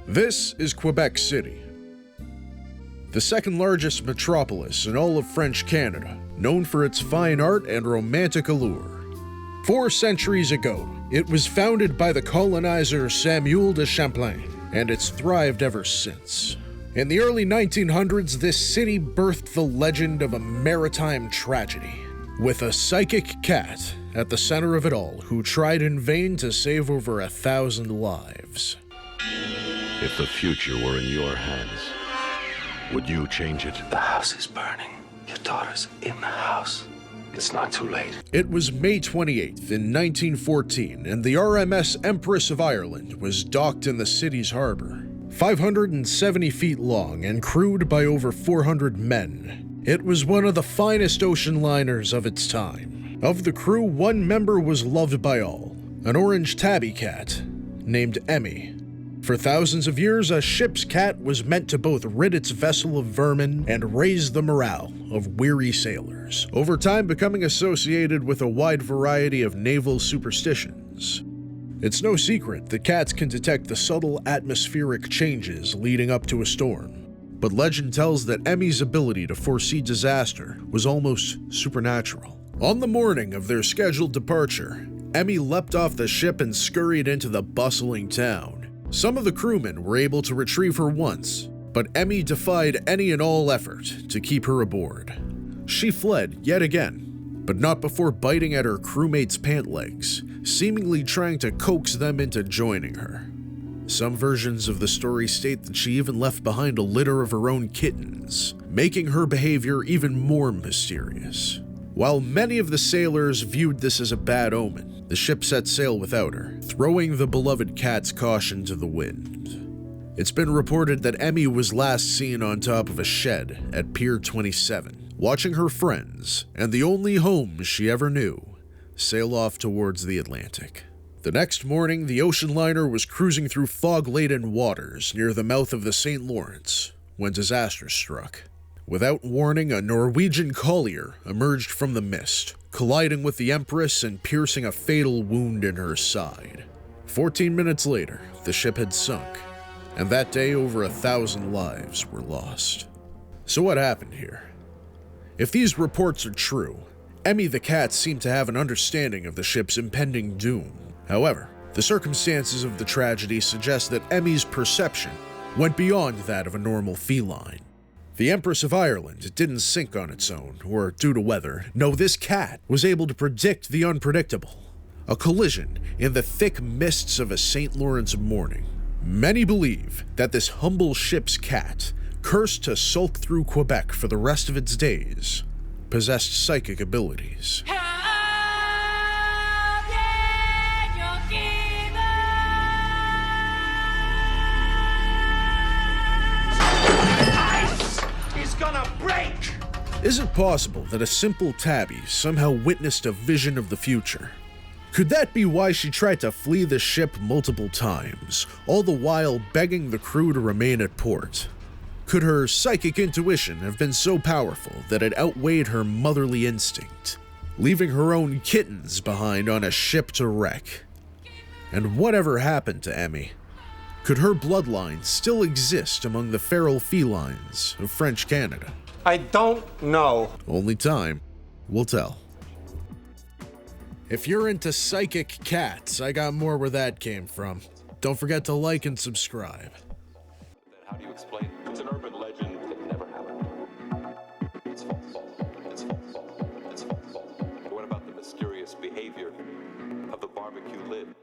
This is Quebec City, the second largest metropolis in all of French Canada, known for its fine art and romantic allure. 4 centuries ago, it was founded by the colonizer Samuel de Champlain, and it's thrived ever since. In the early 1900s, this city birthed the legend of a maritime tragedy, with a psychic cat at the center of it all who tried in vain to save over 1,000 lives. If the future were in your hands, would you change it? The house is burning. Your daughter's in the house. It's not too late. It was May 28th in 1914, and the RMS Empress of Ireland was docked in the city's harbor. 570 feet long and crewed by over 400 men, it was one of the finest ocean liners of its time. Of the crew, one member was loved by all, an orange tabby cat named Emmy. For thousands of years, a ship's cat was meant to both rid its vessel of vermin and raise the morale of weary sailors, over time becoming associated with a wide variety of naval superstitions. It's no secret that cats can detect the subtle atmospheric changes leading up to a storm, but legend tells that Emmy's ability to foresee disaster was almost supernatural. On the morning of their scheduled departure, Emmy leapt off the ship and scurried into the bustling town. Some of the crewmen were able to retrieve her once, but Emmy defied any and all effort to keep her aboard. She fled yet again, but not before biting at her crewmates' pant legs, seemingly trying to coax them into joining her. Some versions of the story state that she even left behind a litter of her own kittens, making her behavior even more mysterious. While many of the sailors viewed this as a bad omen, the ship set sail without her, throwing the beloved cat's caution to the wind. It's been reported that Emmy was last seen on top of a shed at Pier 27, watching her friends, and the only home she ever knew, sail off towards the Atlantic. The next morning, the ocean liner was cruising through fog-laden waters near the mouth of the St. Lawrence when disaster struck. Without warning, a Norwegian collier emerged from the mist, colliding with the Empress and piercing a fatal wound in her side. 14 minutes later, the ship had sunk, and that day over 1,000 lives were lost. So what happened here? If these reports are true, Emmy the cat seemed to have an understanding of the ship's impending doom. However, the circumstances of the tragedy suggest that Emmy's perception went beyond that of a normal feline. The Empress of Ireland didn't sink on its own, or due to weather. No, this cat was able to predict the unpredictable. A collision in the thick mists of a St. Lawrence morning. Many believe that this humble ship's cat, cursed to sulk through Quebec for the rest of its days, possessed psychic abilities. Is it possible that a simple tabby somehow witnessed a vision of the future? Could that be why she tried to flee the ship multiple times, all the while begging the crew to remain at port? Could her psychic intuition have been so powerful that it outweighed her motherly instinct, leaving her own kittens behind on a ship to wreck? And whatever happened to Emmy? Could her bloodline still exist among the feral felines of French Canada? I don't know. Only time will tell. If you're into psychic cats, I got more where that came from. Don't forget to like and subscribe. How do you explain? It's an urban legend. It never happened. It's false. It's false. It's false. What about the mysterious behavior of the barbecue lid?